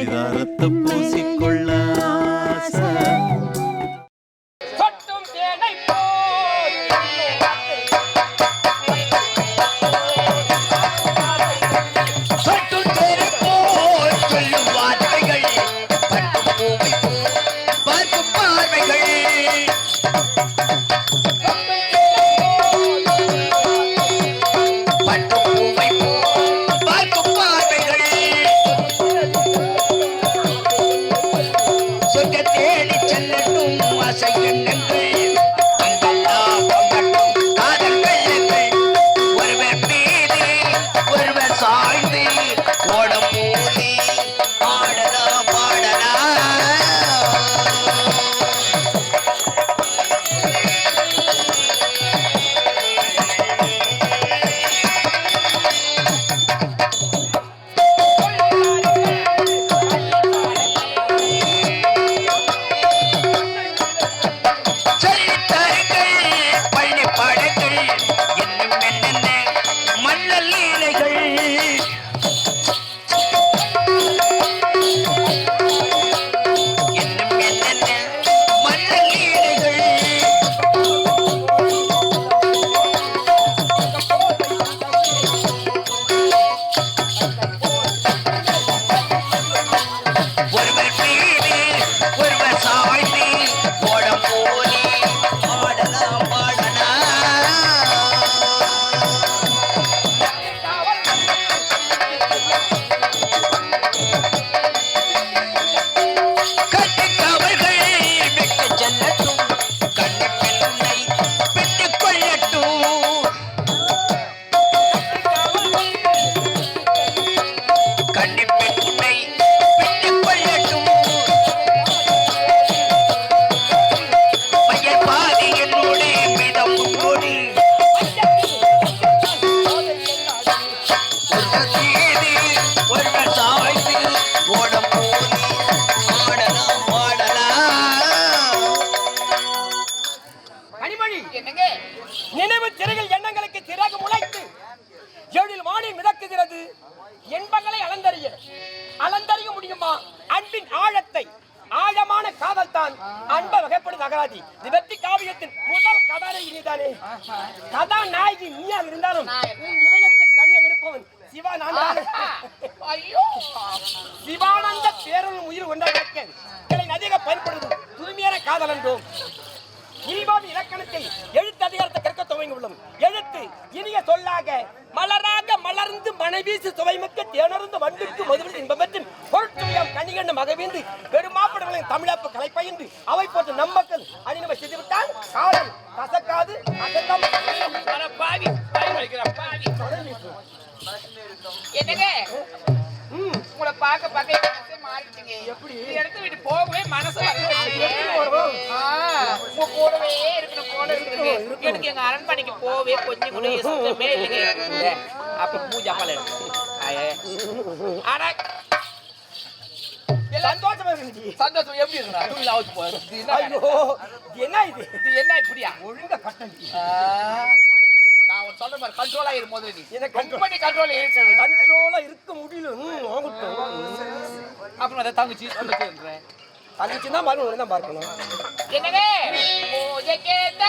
பரிதாரத்தை பூசிக்கொள்ள நினைவு திரையில் எண்ணங்களுக்கு திறகு முளைத்து எழில் வாணி மிதக்குகிறது. என்பங்களை அளந்தறிய முடியுமா? அன்பின் ஆழத்தை, ஆழமான காதல் தான் அன்பை வகைப்படுது அகராதி. வெற்றி காவியத்தின் முதல் கதாநாயகி நீதானே. கதாநாயகி நீயா இருந்தாலும் இதயத்தை தனியாக இருப்பவன் சிவானந்த பேரொரு உயிர் ஒன்றாக அதிக பயன்படுத்தும் தூய்மையான காதல் என்றோம். இனிவாவி இலக்கணத்தை எழுத்து அதிகாரத்தை கற்க துவங்கி உள்ளோம். எழுத்து இனிய சொல்லாக மலராக மலர்ந்து மனைவீசு சுவைமிக்க தேனருந்து வண்டிற்கு மதுவில் இன்பத்தின் பொருட்சுவையாம் கனிகண்ட மகவேந்து பெருமாப்படங்களின் தமிழப்பு கலை பயின்று அவை போன்ற நம்மக்கள் அணிநமை செய்துவிட்டால் காதல் கசக்காது அசத்தம் பாவி என்னங்க உங்களை பார்க்க மாறிட்டீங்க. எப்படி இடத்த விட்டு போகவே மனசு கூடவே இருக்கணும் போல இருக்குதுங்க. எனக்கு எங்க அரண்மனைக்கு போவே கொஞ்சம் கூட இஷ்டமே இல்லைங்க. அப்ப பூஜா பல ஆனா சந்தோஷம் எப்படி இருக்கு? என்ன இது என்ன இப்படியா ஒழுங்கா கட்டம் நான் சொல்ற மாதிரி கண்ட்ரோலா இருக்கும் போது நீ எனக்கு கம்பெனி கண்ட்ரோலா இருக்கு. கண்ட்ரோலா இருக்க முடியல. அப்புறம் அதை தங்கச்சி சொல்லுறேன். தங்கச்சின்னா மறுபடியும் தான் பார்க்கணும். என்னவே பூஜை கேட்ட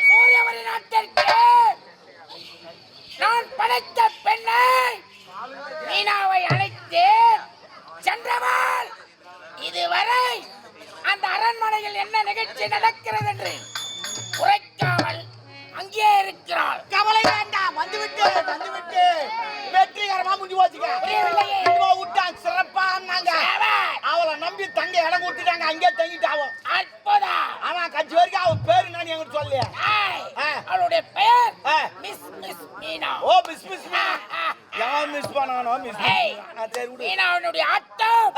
சூரியவரி நாட்டிற்கு நான் படைத்த பெண்ணை மீனாவை அழைத்தேன் சென்றவள் இதுவரை அந்த அரண்மனையில் என்ன நிகழ்ச்சி நடக்கிறது என்று உரைக்காமல் அங்கே இருக்கிறாள். கவலை வேண்டாம், வந்துவிட்டு வெற்றிகரமா முடிஞ்சு போச்சுங்க. புரியவில்லையே. விட்டான் சிறப்பா அவளை நம்பி தங்க இடம் கொடுத்துட்டாங்க, அங்கே தங்கிட்டாவும். அற்புதம். ஆனா கட்சி வரைக்கும் அவன் பேரு நான் எங்களுக்கு சொல்லலையே. அவளுடைய பெயர் மிஸ் மிஸ் மீனா. ஓ மிஸ் மிஸ் யார் மிஸ் பண்ணானோ மிஸ். சரி விடு. மீனாவுடைய ஆட்டம்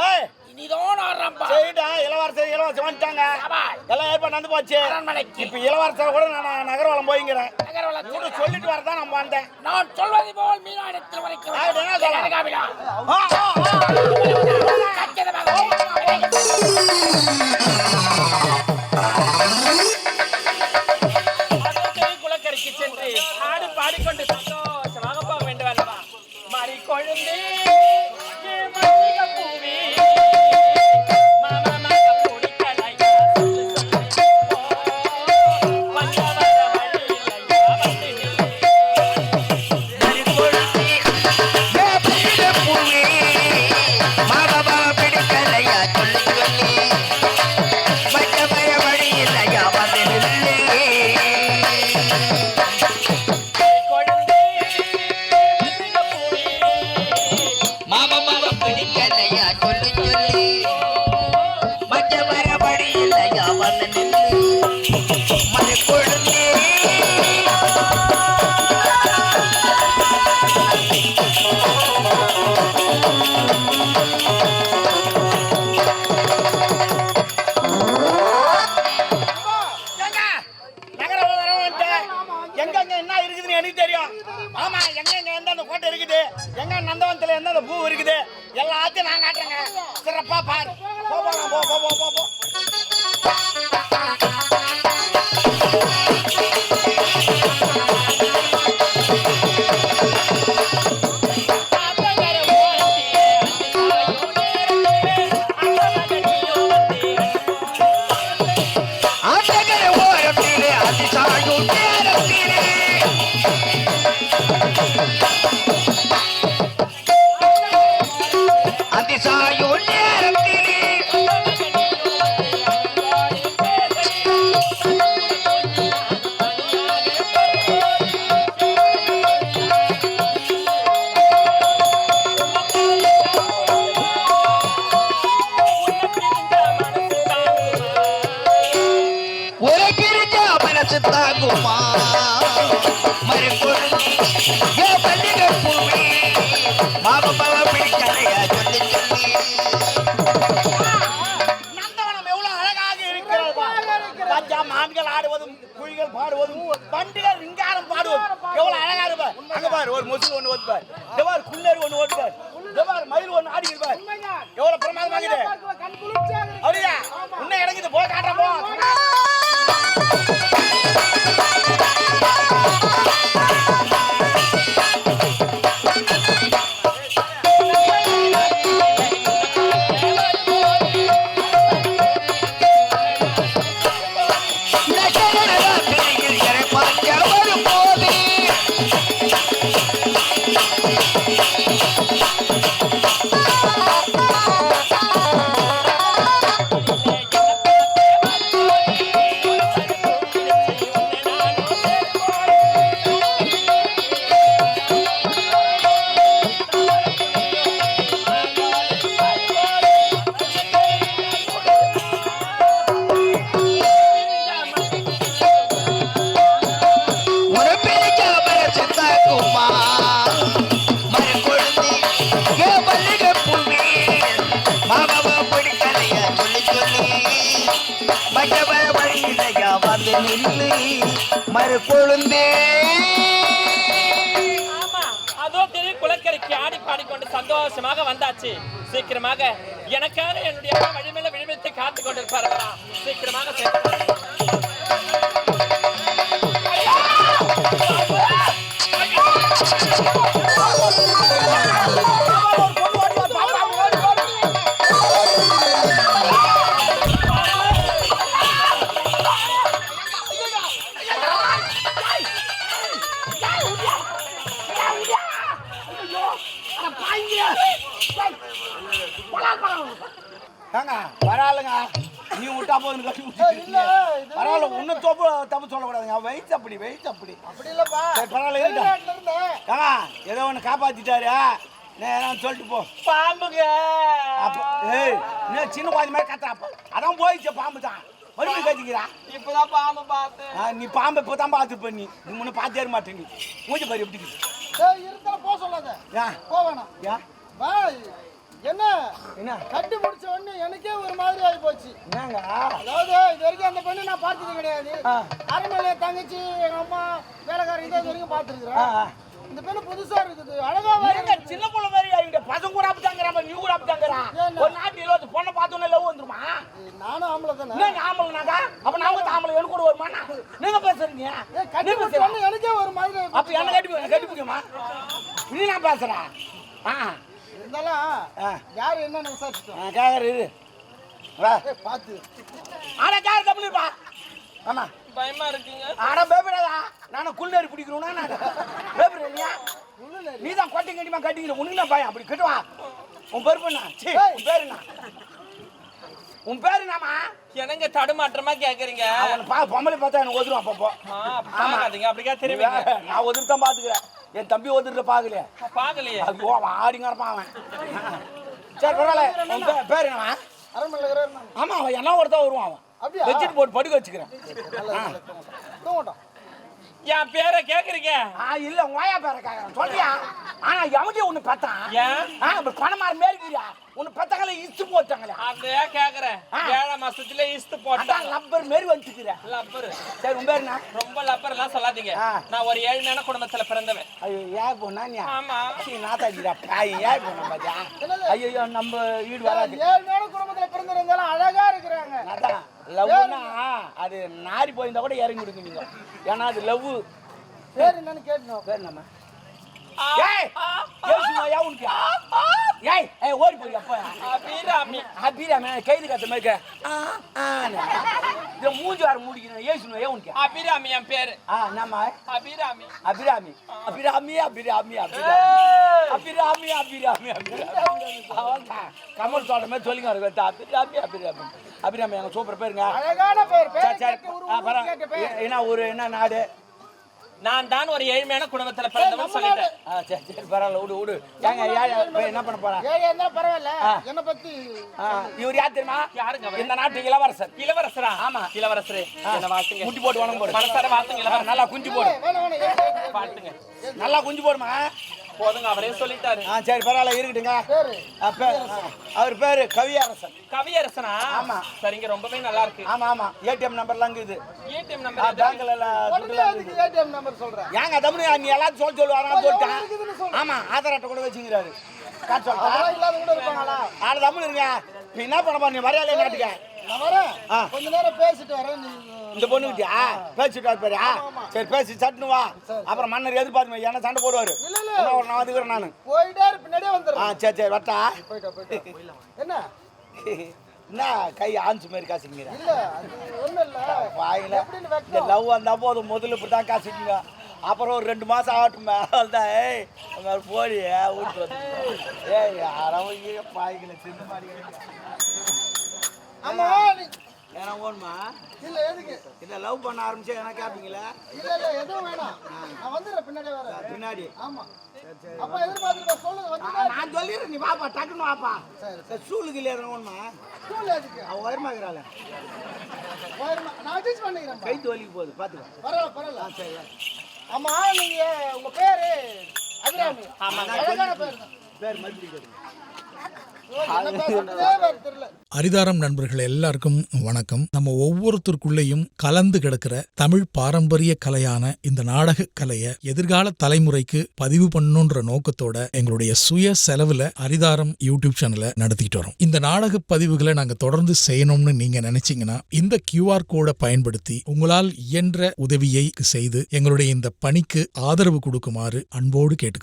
இனிதான் ஆரம்பம். சரிடா, இளவரசர் வந்துட்டாங்க. எல்லாம் ஏற்பாடு நடந்து போச்சு. இப்ப இளவரசர் கூட நான் நகர்வலம் போய்ங்கிறேன். கூட சொல்லிட்டு வரதான் நான் வந்தேன். நான் சொல்வதை போல் மீனா இடத்தில் வரைக்கும் குளக்கரைக்கு சென்று ஆடு பாடிக்கொண்டு சந்தோஷமாக போக வேண்டும் அல்லவா? மாறி கொழுந்து பூவி பூ இருக்குது எல்லாத்தையும் நான் காட்டுறேங்க. சிறப்பா பாரு. போ. தாங்குமா மறுபொழுது பள்ளிக பூமி மாபபாவ பிடிக்கலையா சொல்லி சொல்லி நந்தவனம் எவ்வளவு அழகாக இருக்கிறது. ராஜா மான்கள் ஆடுவதும் குழிகள் பாடுவதும் பண்டிகை ரிங்காரம் பாடுவதும் எவ்வளவு அழகா இருப்ப. அங்க பாரு ஒரு முசுல் ஒண்ணு ஓட்டுப்பார், ஜவார் குள்ளேறு ஒண்ணு ஓட்டுப்பார், ஜவார் மயில் ஒண்ணு ஆடி இருப்பார். எவ்வளவு பிரமாதமாகுது. அப்படியா இன்னும் இறங்குது. போய் காட்டுறேன் போ. மறுபொழுந்தே அதோ பெரிய குளக்கரைக்கு ஆடி பாடிக்கொண்டு சந்தோஷமாக வந்தாச்சு. சீக்கிரமாக எனக்காக என்னுடைய வழிமேல விழிவித்து காத்து கொண்டிருப்பார்களா? சீக்கிரமாக ஏங்க பரவாயில்லைங்க நீ விட்டா போதுன்னு கட்டி விட்டு பரவாயில்ல ஒன்றும் தப்பு சொல்லக்கூடாதுங்க வயிற்று அப்படி அப்படி இல்லப்பா. சரி, பரவாயில்ல இருக்கட்டும். வெளிநாட்டுல இருந்தேன். ஏங்க ஏதோ ஒன்று காப்பாத்திட்டாரு நான் சொல்லிட்டு போ பாம்புங்க. அப்போ ஏய் என்ன சின்ன பாதி மாதிரி கத்துறாப்பா அதான் போயிடுச்சு பாம்பு தான் மறுபடியும் கத்திக்கிறா இப்பதான் பாம்பு பார்த்தேன். நீ பாம்பை இப்போ தான் பார்த்துருப்ப நீ முன்ன பார்த்தே மாட்டேன் நீ மூஞ்சி பாரு எப்படி இருக்குது. டேய், இருந்தாலும் போக சொல்லாத. ஏன் போக வேணாம். ஏன் வா. என்ன என்ன கட்டி முடிச்ச உடனே எனக்கே ஒரு மாதிரி ஆகி போச்சு. என்னங்க அதாவது இது வரைக்கும் அந்த பெண்ணை நான் பார்த்தது கிடையாது. அரண்மனை தங்கச்சி எங்க அம்மா வேலைக்காரங்க இது வரைக்கும் பார்த்துருக்குறேன். இந்த பெண்ணு புதுசா இருக்குது. அழகா என்னங்க சின்ன புள்ள மாதிரி ஆகிட்ட பசங்க கூட அப்படித்தாங்கிறா நீ கூட அப்படித்தாங்கிறா ஒரு நாட்டு 20 பொண்ணை பார்த்தோன்னே லவ் வந்துருமா நானும் ஆம்பளை தானே. என்ன ஆம்பளைனாக்கா அப்ப நாம ஆம்பளை எனக்கு கூட வருமா நீங்க பேசுறீங்க கட்டி முடிச்ச உடனே எனக்கே ஒரு மாதிரி ஆகி அப்ப என்ன கட்டி பிடிக்குமா நீ நான் பேசுறேன் இருந்தாலும் யாரு என்னன்னு விசாரிச்சுட்டோம். கேக்குற இரு வா பார்த்து ஆனா கேக்குற தப்பு இருப்பா ஆமா பயமா இருக்குங்க. ஆனா பேபிடாதா நானும் குள்ளேறி பிடிக்கிறோம்னா நான் பேபிட இல்லையா நீ தான் கொட்டை கட்டிமா கட்டிக்கிற உனக்கு தான் பயம் அப்படி கட்டுவா உன் பேர் பண்ணா சீ உன் பேர் என்ன உன் பேர் என்னம்மா என்னங்க தடுமாற்றமா கேக்குறீங்க? அவனை பொம்பளை பார்த்தா எனக்கு ஒதுரும் அப்பப்போ பாக்காதீங்க அப்படிக்கா தெரியுங்க. நான் ஒதுர்த்தான் பாத்துக்கிறேன் என் தம்பி ஒதுர்ற பாக்கலையே பாக்கலையே. அது அவன் ஆடிங்க இருப்பான் அவன் சரி பரவாயில்ல உன் பேர் என்னவா அரண்மனை ஆமா அவன் என்ன ஒருத்தன் வருவான் அவன் அப்படியா? வச்சுட்டு போட்டு படுக்க வச்சுக்கிறேன் தூங்கட்டும். என் பேரை கேக்குறீங்க? இல்ல உன் வாயா பேர கேக்குறேன் சொல்றியா ஆனா எவன்டி ஒண்ணு பெத்தான் ஏன் பணமாரி மேற்கிறியா ஒண்ணு பெத்தங்கள இஸ்து போட்டாங்களே அதே கேக்குறேன். 7 மாசத்துல இஸ்து போட்டா லப்பர் மாரி வந்துக்கிறேன் லப்பர். சரி உன் பேர் என்ன ரொம்ப லப்பர் எல்லாம் சொல்லாதீங்க. நான் ஒரு ஏழ்மையான குடும்பத்துல பிறந்தவன். ஐயோ ஏன் போனா நீ ஆமா. நாத்தாடிடா பாய் ஏன் போன பாத்தியா ஐயோ நம்ம வீடு வராது 7 நாள் குடும்பத்துல பிறந்திருந்தாலும் அழகா இருக்கிறாங்க. அதான் லவ்னா அது நாரி போயிருந்தா கூட இறங்கி விடுங்க நீங்க ஏன்னா அது லவ் பேர் என்னன்னு கேட்டோம். பேர் நம்ம ஏய் ஏசுமாயா உனக்கு ஏய் ஏய் ஓடி போய் அப்ப அபிராமி. அபிராமி கைது கத்த மாதிரி இத மூஞ்சி வார மூடிக்கிறேன் ஏசுமாயா உனக்கு அபிராமி என் பேரு. நம்ம அபிராமி. அபிராமி அபிராமி அபிராமி அபிராமி அபிராமி அபிராமி அவன்தான் கமல் சொல்ற மாதிரி சொல்லிங்க அபிராமி அபிராமி அபிராமி எங்க சூப்பர் பேருங்க அழகான பேர். சரி சரி என்ன ஊரு என்ன நாடு நான் தான் ஒரு ஏழ்மையான குடும்பத்துல பிறந்தவன் சொல்லிட்டேன். சரி சரி பரவாயில்ல விடு விடு ஏங்க என்ன பண்ண போறேன் ஏன் இருந்தா பரவாயில்ல. என்ன பத்தி இவர் யார் தெரியுமா யாருங்க அவர்? இந்த நாட்டு இளவரசர் இளவரசரா? ஆமா இளவரசரே என்ன வாசுங்க. முட்டி போட்டு வணங்க போடு மனசார வாசுங்க இளவரசர். நல்லா குஞ்சு போடு வேணும் பாட்டுங்க. நல்லா குஞ்சு போடுமா போதுங்க அவரே சொல்லிட்டாரு. சரி பரவாயில்ல இருக்கட்டுங்க பேரு அவர் பேரு கவியரசன். கவியரசனா? ஆமா. சரிங்க ரொம்பவே நல்லா இருக்கு. ஆமா ஆமா ஏடிஎம் நம்பர்லாம் இருக்குது ஏடிஎம் நம்பர் பேங்க்ல அதுக்கு ஏடிஎம் நம்பர் சொல்றேன். ஏங்க தமிழ் நீ எல்லாரும் சொல்லுவாரா சொல்லிட்டேன் ஆமா ஆதார் அட்டை கூட வச்சுக்கிறாரு காட்டு அதெல்லாம் இல்லாத கூட இருப்பாங்களா? ஆனா தமிழ் இருங்க நீ என்ன பண்ண போற நீ வரையாலே நாட்டுக்க நான் வரேன். கொஞ்ச நேரம் பேசிட்டு வரேன். நீ இந்த பொண்ணுக்கிட்டியா பேசிட்டு பாரு சரி பேசி சட்டுனு வா அப்புறம் மன்னர் எதிர்பார்த்து என்ன சண்டை போடுவாரு நான் வந்துக்கிறேன் நானு போயிட்டே பின்னாடியே வந்துடுறேன். சரி சரி வட்டா போயிட்டா என்ன என்ன கை ஆன்சு மாதிரி காசுங்க இல்ல அது ஒண்ணும் இல்ல. வாயில இந்த லவ் வந்தா போதும் முதல்ல இப்படி தான் காசுக்குங்க அப்புறம் ஒரு 2 மாசம் ஆகட்டும் தான் ஏய் போடி வீட்டு வந்து ஏய் யாரும் பாய்க்கல சின்ன மாடி ஆமா ஏன்னா ஓணுமா இல்ல எதுக்கு இதை லவ் பண்ண ஆரம்பிச்சா என்ன கேட்பீங்களா இல்ல இல்ல எதுவும் வேணாம். நான் வந்துடுறேன் பின்னாடியே வரேன். பின்னாடி ஆமா அப்பா எதிர்பார்த்து சொல்லுங்க வந்து நான் சொல்லிடுறேன் நீ வாப்பா டக்குன்னு வாப்பா சூளுக்கு இல்லையா ஓணுமா ஸ்கூல்ல எதுக்கு அவன் வயமாக்குறாள் நான் அட்ஜஸ்ட் பண்ணிக்கிறேன். கை தோலிக்கு போகுது பார்த்துக்கோ பரவாயில்ல பரவாயில்ல. சரி ஆமா நீங்க உங்க பேரு அபிராமி. அழகான பேர் தான். பேர் மறுபடியும் என்ன பேசுறதே வேற தெரியல. அரிதாரம் நண்பர்கள் எல்லாருக்கும் வணக்கம். நம்ம ஒவ்வொருத்தருக்குள்ளேயும் கலந்து கிடக்கிற தமிழ் பாரம்பரிய கலையான இந்த நாடக கலையை எதிர்கால தலைமுறைக்கு பதிவு பண்ணணுன்ற நோக்கத்தோட எங்களுடைய சுய செலவுல அரிதாரம் யூடியூப் சேனலை நடத்திக்கிட்டு வரோம். இந்த நாடக பதிவுகளை நாங்க தொடர்ந்து செய்யணும்னு நீங்க நினைச்சீங்கன்னா இந்த QR கோடை பயன்படுத்தி உங்களால் இயன்ற உதவியை செய்து எங்களுடைய இந்த பணிக்கு ஆதரவு கொடுக்குமாறு அன்போடு கேட்டுக்கிறோம்.